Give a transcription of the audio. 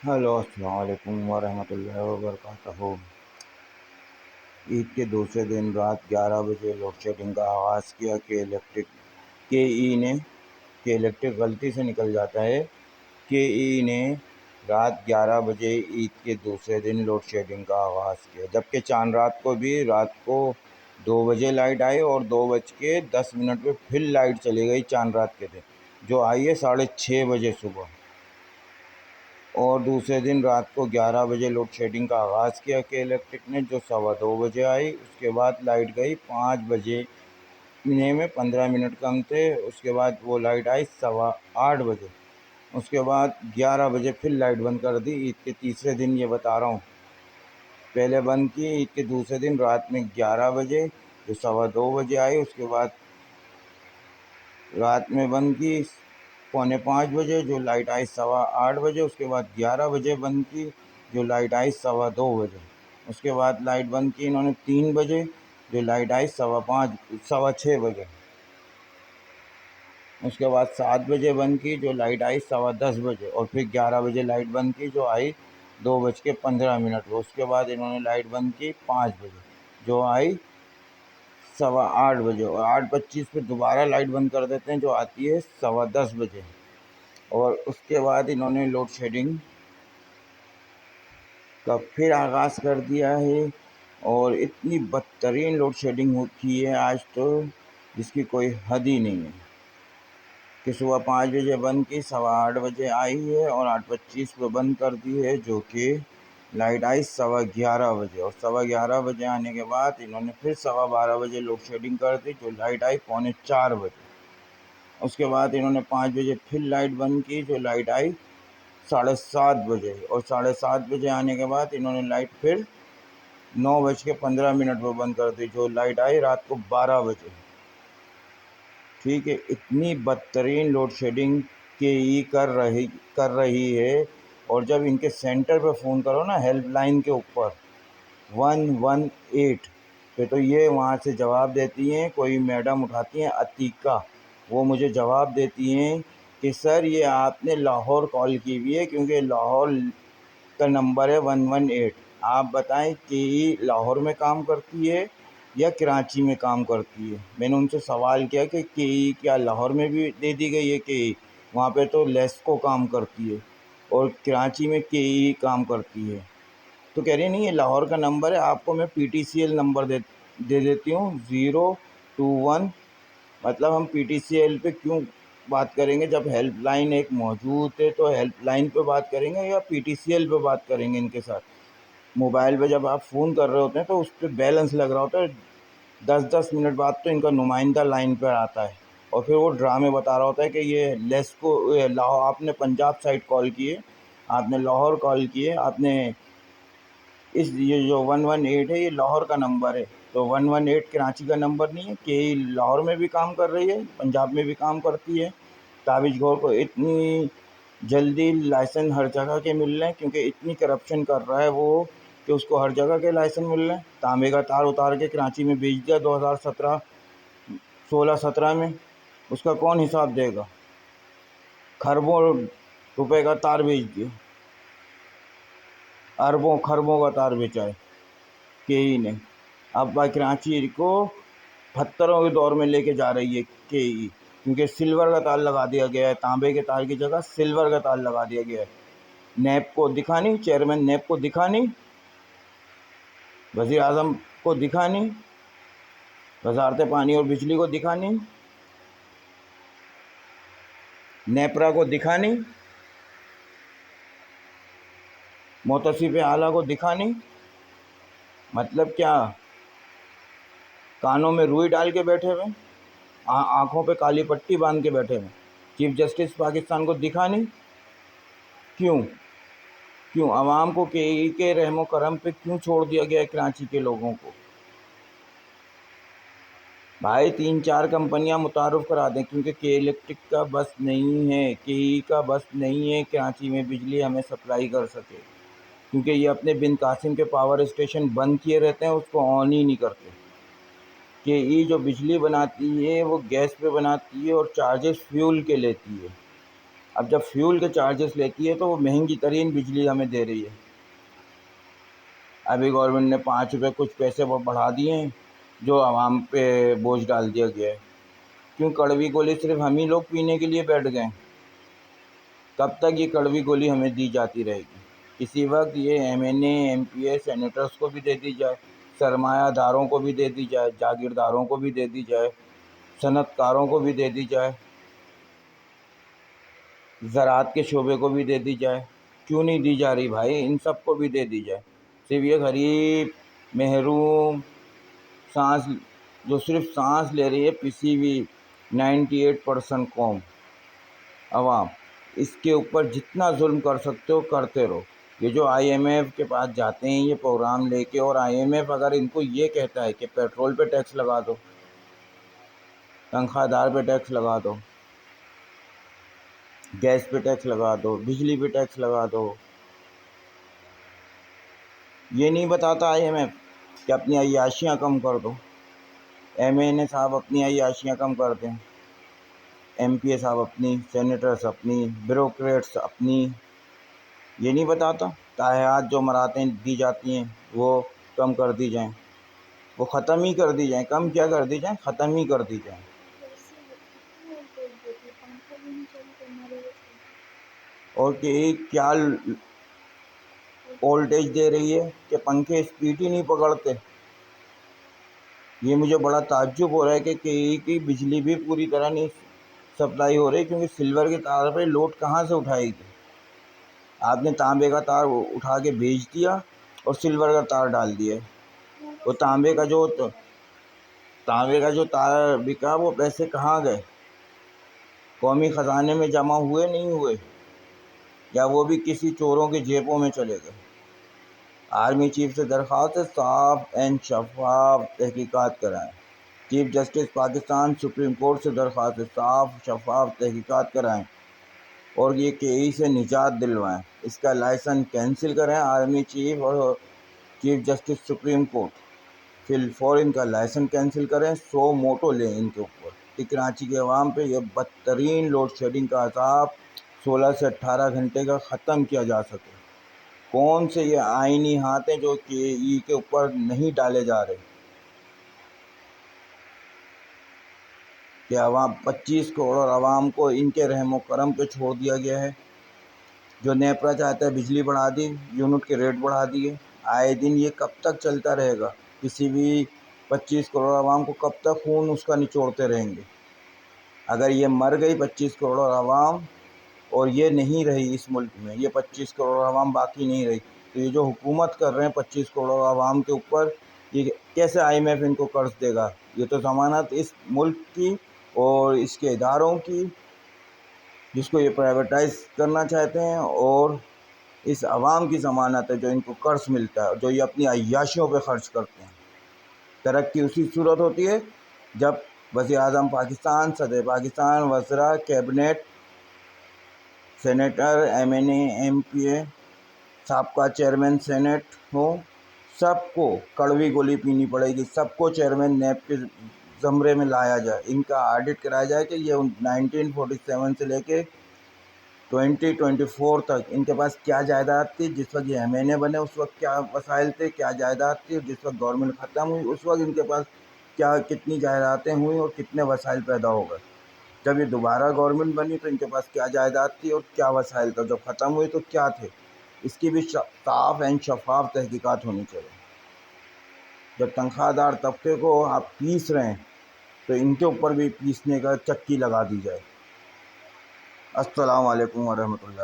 Hello, السلام علیکم ورحمۃ اللہ وبرکاتہ۔ عید کے دوسرے دن رات 11 بجے لوڈ شیڈنگ کا آغاز کیا کہ الیکٹرک غلطی سے نکل جاتا ہے۔ کے ای نے رات 11 بجے عید کے دوسرے دن لوڈ شیڈنگ کا آغاز کیا، جبکہ چاند رات کو بھی رات کو 2 بجے لائٹ آئی اور 2:10 پہ پھر لائٹ چلی گئی چاند رات کے دن، جو آئی ہے 6:30 بجے صبح۔ اور دوسرے دن رات کو 11 بجے لوڈ شیڈنگ کا آغاز کیا کہ الیکٹرک نے، جو 2:15 بجے آئی۔ اس کے بعد لائٹ گئی 5 بجے میں 15 منٹ کم تھے۔ اس کے بعد وہ لائٹ آئی 8:15 بجے۔ اس کے بعد 11 بجے پھر لائٹ بند کر دی۔ عید کے تیسرے دن یہ بتا رہا ہوں، پہلے بند کی عید کے دوسرے دن رات میں 11 بجے، جو 2:15 بجے آئی۔ اس کے بعد رات میں بند کی 4:45 بجے، جو لائٹ آئی 8:15 بجے۔ اس کے بعد 11 بجے بند کی، جو لائٹ آئی 2:15 بجے۔ اس کے بعد لائٹ بند کی انہوں نے 3 بجے، جو لائٹ آئی 6:15 بجے۔ اس کے بعد 7 بجے بند کی، جو لائٹ آئی 10:15 بجے، اور پھر 11 بجے لائٹ بند کی، جو آئی 2:15 پہ۔ اس کے بعد انہوں نے لائٹ بند کی 5 بجے، جو آئی 8:15 بجے، اور 8:25 پہ دوبارہ لائٹ بند کر دیتے ہیں، جو آتی ہے 10:15 بجے۔ اور اس کے بعد انہوں نے لوڈ شیڈنگ کا پھر آغاز کر دیا ہے، اور اتنی بدترین لوڈ شیڈنگ ہوتی ہے آج تو، جس کی کوئی حد ہی نہیں ہے، کہ صبح 5 بجے بند کی، 8:15 بجے آئی ہے، اور 8:25 پہ بند کر دی ہے، جو کہ لائٹ آئی 11:15 بجے۔ اور 11:15 بجے آنے کے بعد انہوں نے پھر 12:15 بجے لوڈ شیڈنگ کر دی، جو لائٹ آئی 3:45 بجے۔ اس کے بعد انہوں نے 5 بجے پھر لائٹ بند کی، جو لائٹ آئی 7:30 بجے۔ اور 7:30 بجے آنے کے بعد انہوں نے لائٹ پھر 9:15 پہ بند کر دی، جو لائٹ آئی رات کو 12 بجے۔ ٹھیک ہے، اتنی بدترین لوڈ شیڈنگ کے ای کر رہی ہے۔ اور جب ان کے سینٹر پہ فون کرو نا، ہیلپ لائن کے اوپر 118 پہ، تو یہ وہاں سے جواب دیتی ہیں، کوئی میڈم اٹھاتی ہیں عتیقہ، وہ مجھے جواب دیتی ہیں کہ سر یہ آپ نے لاہور کال کی ہوئی ہے، کیونکہ لاہور کا نمبر ہے 118۔ آپ بتائیں کہ یہ لاہور میں کام کرتی ہے یا کراچی میں کام کرتی ہے؟ میں نے ان سے سوال کیا کہ کیا لاہور میں بھی دے دی گئی ہے؟ کہ وہاں پہ تو لیسکو کام کرتی ہے اور کراچی میں کام کرتی ہے۔ تو کہہ رہی ہیں نہیں، یہ لاہور کا نمبر ہے، آپ کو میں P T C L number دے دیتی ہوں 021۔ مطلب ہم پی ٹی سی ایل پہ کیوں بات کریں گے جب ہیلپ لائن ایک موجود ہے؟ تو ہیلپ لائن پہ بات کریں گے یا پی ٹی سی ایل پہ بات کریں گے ان کے ساتھ؟ موبائل پہ جب آپ فون کر رہے ہوتے ہیں تو اس پہ بیلنس لگ رہا ہوتا ہے، 10 منٹ بعد تو ان کا نمائندہ لائن پہ آتا ہے، اور پھر وہ ڈرامے بتا رہا ہوتا ہے کہ یہ لیسکو لاہور، آپ نے پنجاب سائڈ کال کی ہے، آپ نے لاہور کال کی ہے، آپ نے یہ جو 118 ہے یہ لاہور کا نمبر ہے۔ تو 118 کراچی کا نمبر نہیں ہے، کہ لاہور میں بھی کام کر رہی ہے، پنجاب میں بھی کام کرتی ہے۔ تابش گور کو اتنی جلدی لائسنس ہر جگہ کے مل رہے ہیں، کیونکہ اتنی کرپشن کر رہا ہے وہ، کہ اس کو ہر جگہ کے لائسنس مل رہے ہیں۔ تانبے کا تار اتار کے کراچی میں بیچ دیا 2016-17 میں، اس کا کون حساب دے گا؟ کھربوں روپے کا تار بیچ دیا، اربوں خربوں کا تار بیچا ہے کے ای نے۔ اب کراچی کو پتھروں کے دور میں لے کے جا رہی ہے کے ای، کیونکہ سلور کا تار لگا دیا گیا ہے، تانبے کے تار کی جگہ سلور کا تار لگا دیا گیا ہے۔ نیب کو دکھا نہیں، چیئرمین نیب کو دکھا نہیں، وزیر اعظم کو دکھا نہیں، وزارت پانی اور بجلی کو دکھا نہیں، نیپرا کو دکھا نہیں، محتسب اعلیٰ کو دکھا نہیں۔ مطلب کیا؟ کانوں میں روئی ڈال کے بیٹھے ہوئے، آنکھوں پہ کالی پٹی باندھ کے بیٹھے ہوئے۔ چیف جسٹس پاکستان کو دکھا نہیں؟ کیوں عوام کو کے ای کے رحم و کرم پہ کیوں چھوڑ دیا گیا ہے کراچی کے لوگوں کو؟ بھائی 3-4 کمپنیاں متعارف کرا دیں، کیونکہ کے الیکٹرک کا بس نہیں ہے، کے ای کا بس نہیں ہے کراچی میں بجلی ہمیں سپلائی کر سکے، کیونکہ یہ اپنے بن قاسم کے پاور اسٹیشن بند کیے رہتے ہیں، اس کو آن ہی نہیں کرتے۔ کے ای جو بجلی بناتی ہے وہ گیس پہ بناتی ہے اور چارجز فیول کے لیتی ہے۔ اب جب فیول کے چارجز لیتی ہے تو وہ مہنگی ترین بجلی ہمیں دے رہی ہے. ابھی گورنمنٹ نے 5 روپے کچھ پیسے وہ بڑھا دیے ہیں جو عوام پہ بوجھ ڈال دیا گیا ہے. کیوں کڑوی گولی صرف ہم ہی لوگ پینے کے لیے بیٹھ گئے؟ کب تک یہ کڑوی گولی ہمیں دی جاتی رہے گی؟ کسی وقت یہ M N A M P A senators کو بھی دے دی جائے، سرمایہ داروں کو بھی دے دی جائے، جاگیرداروں کو بھی دے دی جائے، صنعت کاروں کو بھی دے دی جائے، زراعت کے شعبے کو بھی دے دی جائے. کیوں نہیں دی جا رہی بھائی؟ ان سب کو بھی دے دی جائے. صرف یہ غریب محروم جو صرف سانس لے رہی ہے، پسی ہوئی 98% قوم عوام، اس کے اوپر جتنا ظلم کر سکتے ہو کرتے رہو. یہ جو آئی ایم ایف کے پاس جاتے ہیں یہ پروگرام لے کے، اور آئی ایم ایف اگر ان کو یہ کہتا ہے کہ پیٹرول پہ ٹیکس لگا دو، تنخواہ دار پہ ٹیکس لگا دو، گیس پہ ٹیکس لگا دو، بجلی پہ ٹیکس لگا دو، یہ نہیں بتاتا آئی ایم ایف کہ اپنی عیاشیاں کم کر دو. ایم این اے صاحب اپنی عیاشیاں کم کر دیں، ایم پی اے صاحب اپنی، سینیٹرز اپنی، بیوروکریٹس اپنی. یہ نہیں بتاتا تاحیات جو مراتیں دی جاتی ہیں وہ کم کر دی جائیں، وہ ختم ہی کر دی جائیں. کم کیا کر دی جائیں، ختم ہی کر دی جائیں. اور کہ کیا وولٹیج دے رہی ہے کہ پنکھے اسپیڈ ہی نہیں پکڑتے. یہ مجھے بڑا تعجب ہو رہا ہے کہ کی بجلی بھی پوری طرح نہیں سپلائی ہو رہی، کیونکہ سلور کے تار پہ لوڈ کہاں سے اٹھائے گی؟ آپ نے تانبے کا تار اٹھا کے بھیج دیا اور سلور کا تار ڈال دیا. وہ تانبے کا جو تار بکا وہ پیسے کہاں گئے؟ قومی خزانے میں جمع ہوئے نہیں ہوئے، یا وہ بھی کسی چوروں کے جیبوں میں چلے گئے؟ آرمی چیف سے درخواست ہے صاف اینڈ شفاف تحقیقات کرائیں. Chief justice Pakistan supreme court سے درخواست ہے صاف شفاف تحقیقات کرائیں اور یہ کیئی سے نجات دلوائیں. اس کا لائسنس کینسل کریں. آرمی چیف اور چیف جسٹس سپریم کورٹ فی الفور ان کا لائسنس کینسل کریں. 100 موٹو لیں ان کے اوپر کہ کراچی کے عوام پہ یہ بدترین لوڈ شیڈنگ کا عذاب 16 سے 18 گھنٹے کا ختم کیا جا سکے. کون سے یہ آئینی ہاتھ ہیں جو کہ ای کے اوپر نہیں ڈالے جا رہے کہ عوام 25 کروڑ عوام کو ان کے رحم و کرم پہ چھوڑ دیا گیا ہے. جو نیپرا چاہتا ہے بجلی بڑھا دی، یونٹ کے ریٹ بڑھا دیے. آئے دن یہ کب تک چلتا رہے گا؟ کسی بھی 25 کروڑ عوام کو کب تک خون اس کا نچوڑتے رہیں گے؟ اگر یہ مر گئی 25 کروڑ عوام اور یہ نہیں رہی اس ملک میں، یہ 25 کروڑ عوام باقی نہیں رہی، تو یہ جو حکومت کر رہے ہیں 25 کروڑ عوام کے اوپر، یہ کیسے آئی ایم ایف ان کو قرض دے گا؟ یہ تو ضمانت اس ملک کی اور اس کے اداروں کی جس کو یہ پرائیویٹائز کرنا چاہتے ہیں، اور اس عوام کی ضمانت ہے جو ان کو قرض ملتا ہے، جو یہ اپنی عیاشیوں پہ خرچ کرتے ہیں. ترقی اسی صورت ہوتی ہے جب وزیر اعظم پاکستان، صدر پاکستان، وزراء، cabinet, senator, M N A, M P اے، سابقہ چیئرمین سینٹ ہوں، سب کو کڑوی گولی پینی پڑے گی. سب کو چیئرمین نیب کے زمرے میں لایا جائے، ان کا آڈٹ کرایا جائے کہ یہ 1947 سے لے کے 2024 تک ان کے پاس کیا جائیداد تھی. جس وقت یہ ایم این اے بنے اس وقت کیا وسائل تھے، کیا جائیداد تھی، اور جس وقت گورنمنٹ ختم ہوئی اس وقت ان کے پاس کتنی جائیدادیں ہوئیں اور کتنے وسائل پیدا ہو گئے. جب یہ دوبارہ گورنمنٹ بنی تو ان کے پاس کیا جائیداد تھی اور کیا وسائل تھا، جب ختم ہوئی تو کیا تھے. اس کی بھی صاف اینڈ شفاف تحقیقات ہونی چاہیے. جب تنخواہ دار طبقے کو آپ پیس رہے ہیں تو ان کے اوپر بھی پیسنے کا چکی لگا دی جائے. السلام علیکم ورحمۃ اللہ.